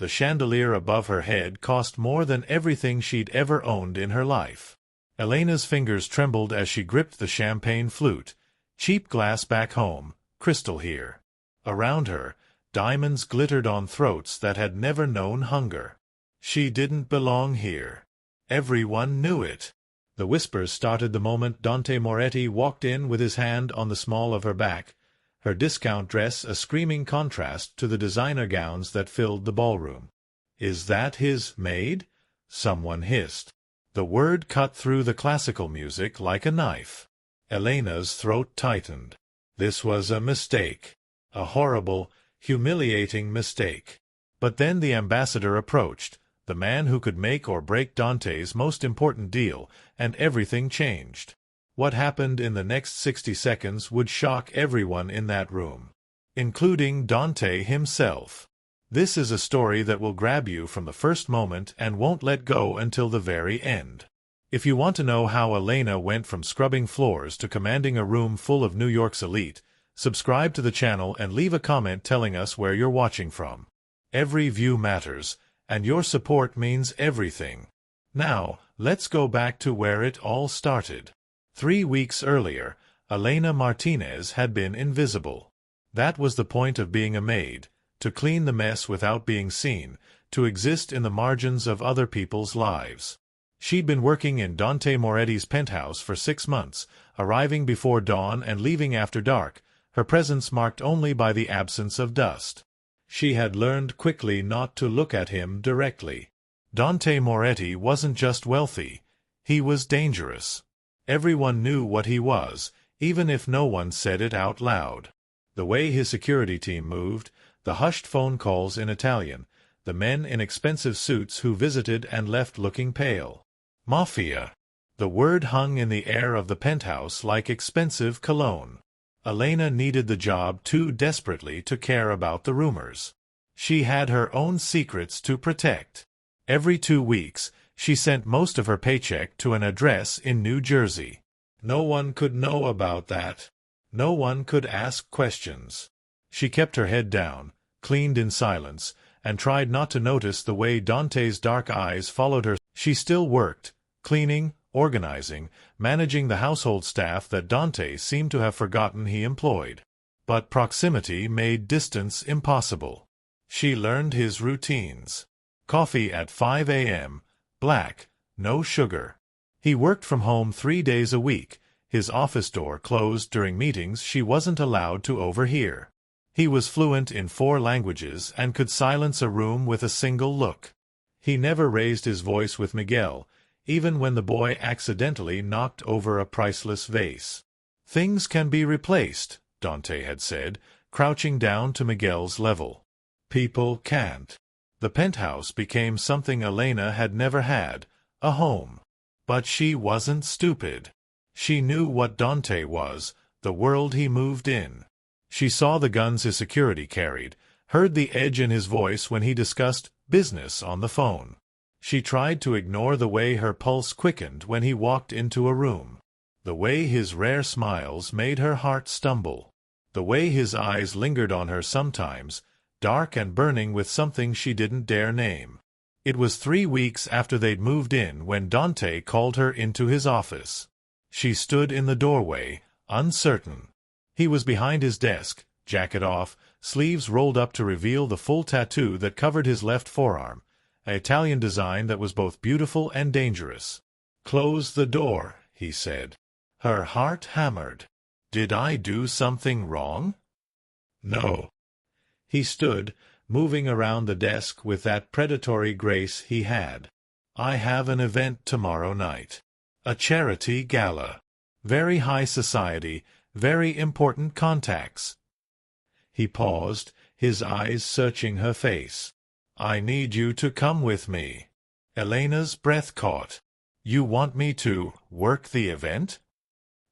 The chandelier above her head cost more than everything she'd ever owned in her life. Elena's fingers trembled as she gripped the champagne flute. Cheap glass back home, crystal here. Around her, diamonds glittered on throats that had never known hunger. She didn't belong here. Everyone knew it. The whispers started the moment Dante Moretti walked in with his hand on the small of her back, her discount dress a screaming contrast to the designer gowns that filled the ballroom. "Is that his maid?" someone hissed. The word cut through the classical music like a knife. Elena's throat tightened. This was a mistake. A horrible, humiliating mistake. But then the ambassador approached, the man who could make or break Dante's most important deal, and everything changed. What happened in the next 60 seconds would shock everyone in that room, including Dante himself. This is a story that will grab you from the first moment and won't let go until the very end. If you want to know how Elena went from scrubbing floors to commanding a room full of New York's elite, subscribe to the channel and leave a comment telling us where you're watching from. Every view matters, and your support means everything. Now, let's go back to where it all started. 3 weeks earlier, Elena Martinez had been invisible. That was the point of being a maid, to clean the mess without being seen, to exist in the margins of other people's lives. She'd been working in Dante Moretti's penthouse for 6 months, arriving before dawn and leaving after dark, her presence marked only by the absence of dust. She had learned quickly not to look at him directly. Dante Moretti wasn't just wealthy, he was dangerous. Everyone knew what he was, even if no one said it out loud. The way his security team moved, the hushed phone calls in Italian, the men in expensive suits who visited and left looking pale. Mafia. The word hung in the air of the penthouse like expensive cologne. Elena needed the job too desperately to care about the rumors. She had her own secrets to protect. Every 2 weeks, she sent most of her paycheck to an address in New Jersey. No one could know about that. No one could ask questions. She kept her head down, cleaned in silence, and tried not to notice the way Dante's dark eyes followed her. She still worked, cleaning, organizing, managing the household staff that Dante seemed to have forgotten he employed. But proximity made distance impossible. She learned his routines. Coffee at 5 a.m., black, no sugar. He worked from home 3 days a week, his office door closed during meetings she wasn't allowed to overhear. He was fluent in 4 languages and could silence a room with a single look. He never raised his voice with Miguel, even when the boy accidentally knocked over a priceless vase. "Things can be replaced," Dante had said, crouching down to Miguel's level. "People can't." The penthouse became something Elena had never had, a home. But she wasn't stupid. She knew what Dante was, the world he moved in. She saw the guns his security carried, heard the edge in his voice when he discussed business on the phone. She tried to ignore the way her pulse quickened when he walked into a room. The way his rare smiles made her heart stumble. The way his eyes lingered on her sometimes, dark and burning with something she didn't dare name. It was 3 weeks after they'd moved in when Dante called her into his office. She stood in the doorway, uncertain. He was behind his desk, jacket off, sleeves rolled up to reveal the full tattoo that covered his left forearm, an Italian design that was both beautiful and dangerous. "Close the door," he said. Her heart hammered. "Did I do something wrong?" "No." He stood, moving around the desk with that predatory grace he had. "I have an event tomorrow night. A charity gala. Very high society, very important contacts." He paused, his eyes searching her face. "I need you to come with me." Elena's breath caught. "You want me to work the event?"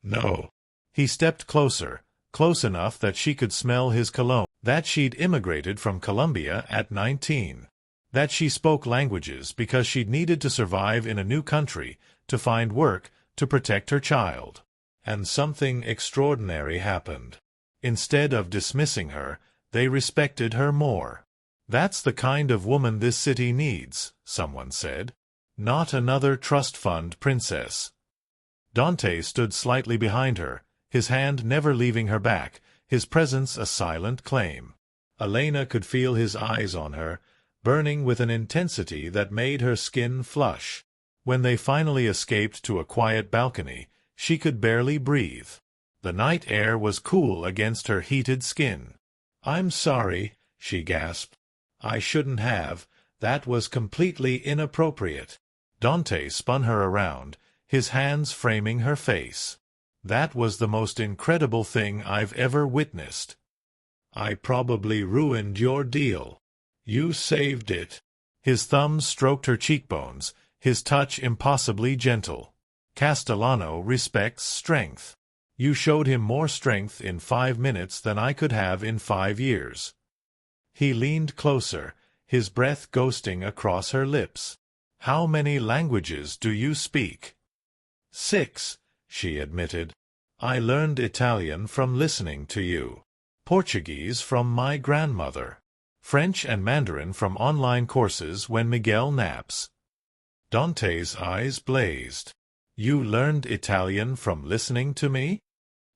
"No." He stepped closer, close enough that she could smell his cologne, that she'd immigrated from Colombia at 19, that she spoke languages because she'd needed to survive in a new country, to find work, to protect her child. And something extraordinary happened. Instead of dismissing her, they respected her more. That's the kind of woman this city needs, someone said. Not another trust fund princess. Dante stood slightly behind her, his hand never leaving her back, his presence a silent claim. Elena could feel his eyes on her, burning with an intensity that made her skin flush. When they finally escaped to a quiet balcony, she could barely breathe. The night air was cool against her heated skin. "I'm sorry," she gasped. "I shouldn't have. That was completely inappropriate." Dante spun her around, his hands framing her face. "That was the most incredible thing I've ever witnessed. I probably ruined your deal. You saved it." His thumbs stroked her cheekbones, his touch impossibly gentle. "Castellano respects strength. You showed him more strength in 5 minutes than I could have in 5 years." He leaned closer, his breath ghosting across her lips. "How many languages do you speak?" 6, she admitted. "I learned Italian from listening to you, Portuguese from my grandmother, French and Mandarin from online courses when Miguel naps." Dante's eyes blazed. "You learned Italian from listening to me?"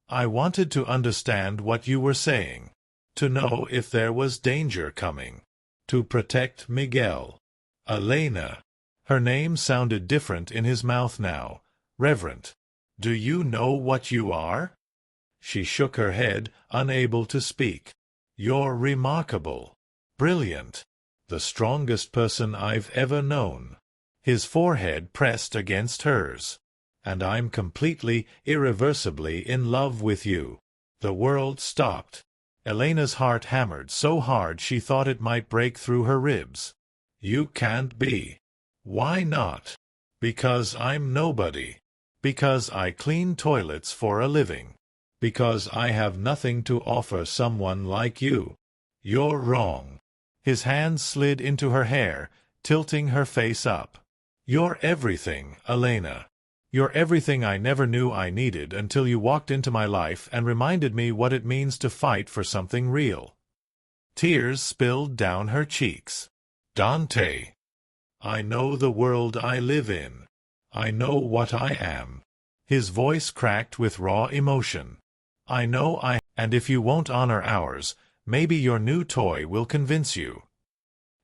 "I wanted to understand what you were saying, to know if there was danger coming, to protect Miguel." "Elena." Her name sounded different in his mouth now, reverent. "Do you know what you are?" She shook her head, unable to speak. "You're remarkable. Brilliant. The strongest person I've ever known." His forehead pressed against hers. "And I'm completely, irreversibly in love with you." The world stopped. Elena's heart hammered so hard she thought it might break through her ribs. "You can't be." "Why not?" "Because I'm nobody. Because I clean toilets for a living. Because I have nothing to offer someone like you." "You're wrong." His hand slid into her hair, tilting her face up. "You're everything, Elena. You're everything I never knew I needed until you walked into my life and reminded me what it means to fight for something real." Tears spilled down her cheeks. "Dante, I know the world I live in. I know what I am." His voice cracked with raw emotion. "I know and if you won't honor ours, maybe your new toy will convince you."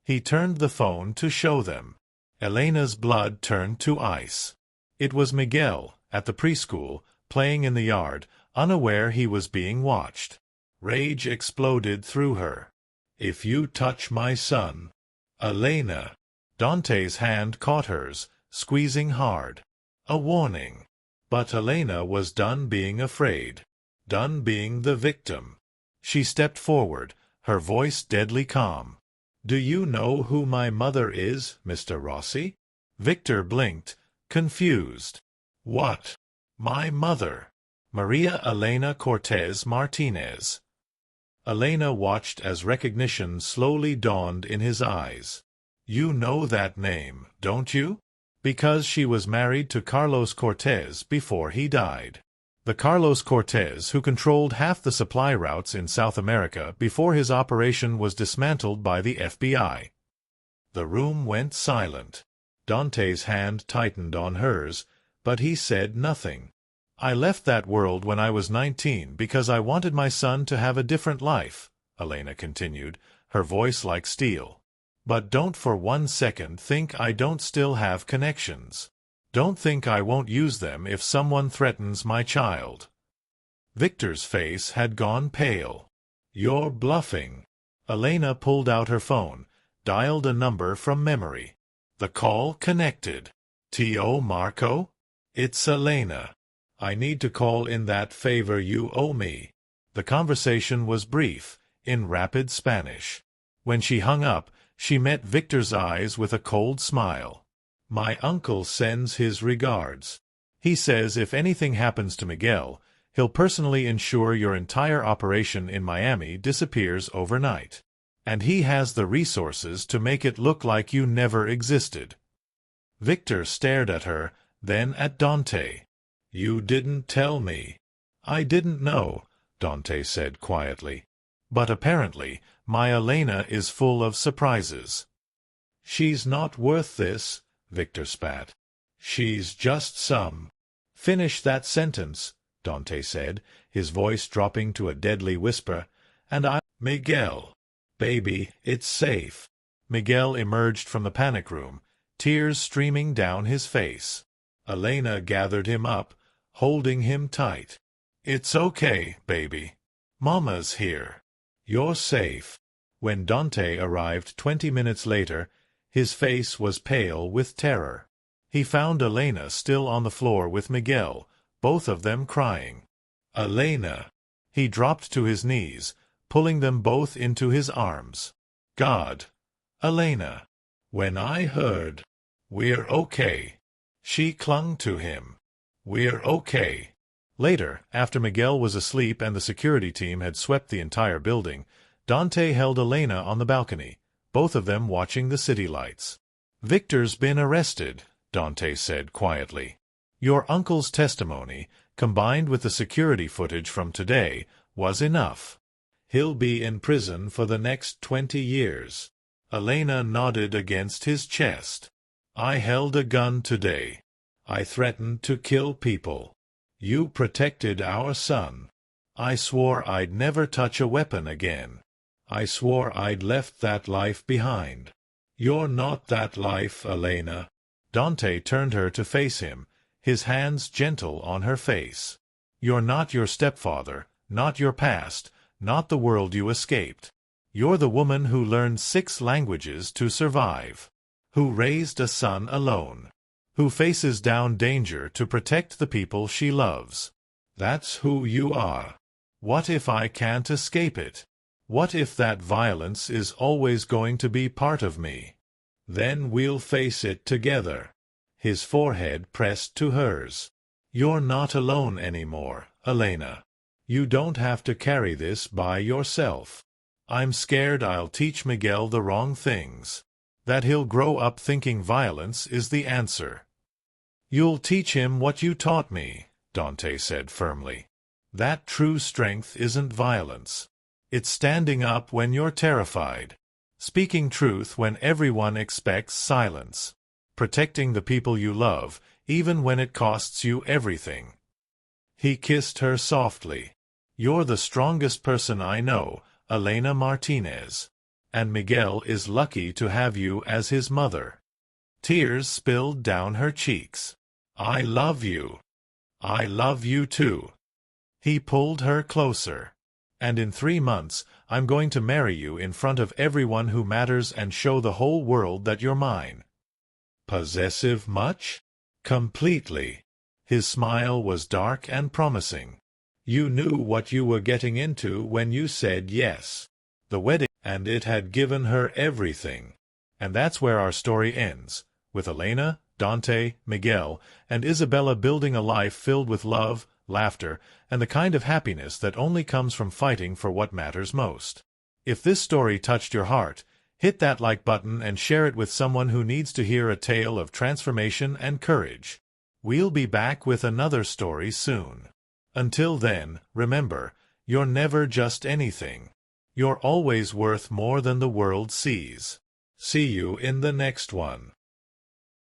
He turned the phone to show them. Elena's blood turned to ice. It was Miguel, at the preschool, playing in the yard, unaware he was being watched. Rage exploded through her. "If you touch my son..." "Elena." Dante's hand caught hers, squeezing hard. A warning. But Elena was done being afraid. Done being the victim. She stepped forward, her voice deadly calm. "Do you know who my mother is, Mr. Rossi?" Victor blinked, confused. "What? My mother?" "Maria Elena Cortez Martinez." Elena watched as recognition slowly dawned in his eyes. "You know that name, don't you?" "Because she was married to Carlos Cortez before he died." The Carlos Cortez who controlled half the supply routes in South America before his operation was dismantled by the FBI. The room went silent. Dante's hand tightened on hers, but he said nothing. "I left that world when I was 19 because I wanted my son to have a different life," Elena continued, her voice like steel. "But don't for 1 second think I don't still have connections. Don't think I won't use them if someone threatens my child." Victor's face had gone pale. "You're bluffing." Elena pulled out her phone, dialed a number from memory. The call connected. "T.O. Marco? It's Elena. I need to call in that favor you owe me." The conversation was brief, in rapid Spanish. When she hung up, she met Victor's eyes with a cold smile. "My uncle sends his regards. He says if anything happens to Miguel, he'll personally ensure your entire operation in Miami disappears overnight. And he has the resources to make it look like you never existed." Victor stared at her, then at Dante. "You didn't tell me." "I didn't know," Dante said quietly. "But apparently, My Elena is full of surprises. She's not worth this, Victor spat. She's just some. Finish that sentence, Dante said, his voice dropping to a deadly whisper, and Miguel. Baby, it's safe. Miguel emerged from the panic room, tears streaming down his face. Elena gathered him up, holding him tight. It's okay, baby. Mama's here. You're safe. When Dante arrived 20 minutes later, his face was pale with terror. He found Elena still on the floor with Miguel, both of them crying. Elena! He dropped to his knees, pulling them both into his arms. God! Elena! When I heard, we're okay. She clung to him. We're okay. Later, after Miguel was asleep and the security team had swept the entire building, Dante held Elena on the balcony, both of them watching the city lights. Victor's been arrested, Dante said quietly. Your uncle's testimony, combined with the security footage from today, was enough. He'll be in prison for the next 20 years. Elena nodded against his chest. I held a gun today. I threatened to kill people. You protected our son. I swore I'd never touch a weapon again. I swore I'd left that life behind. You're not that life, Elena. Dante turned her to face him, his hands gentle on her face. You're not your stepfather, not your past, not the world you escaped. You're the woman who learned 6 languages to survive, who raised a son alone, who faces down danger to protect the people she loves. That's who you are. What if I can't escape it? What if that violence is always going to be part of me? Then we'll face it together. His forehead pressed to hers. You're not alone anymore, Elena. You don't have to carry this by yourself. I'm scared I'll teach Miguel the wrong things. That he'll grow up thinking violence is the answer. You'll teach him what you taught me, Dante said firmly. That true strength isn't violence. It's standing up when you're terrified. Speaking truth when everyone expects silence. Protecting the people you love, even when it costs you everything. He kissed her softly. You're the strongest person I know, Elena Martinez. And Miguel is lucky to have you as his mother. Tears spilled down her cheeks. I love you. I love you too. He pulled her closer. And in 3 months, I'm going to marry you in front of everyone who matters and show the whole world that you're mine. Possessive much? Completely. His smile was dark and promising. You knew what you were getting into when you said yes. The wedding, and it had given her everything. And that's where our story ends, with Elena, Dante, Miguel, and Isabella building a life filled with love, laughter, and the kind of happiness that only comes from fighting for what matters most. If this story touched your heart, hit that like button and share it with someone who needs to hear a tale of transformation and courage. We'll be back with another story soon. Until then, remember, you're never just anything. You're always worth more than the world sees. See you in the next one.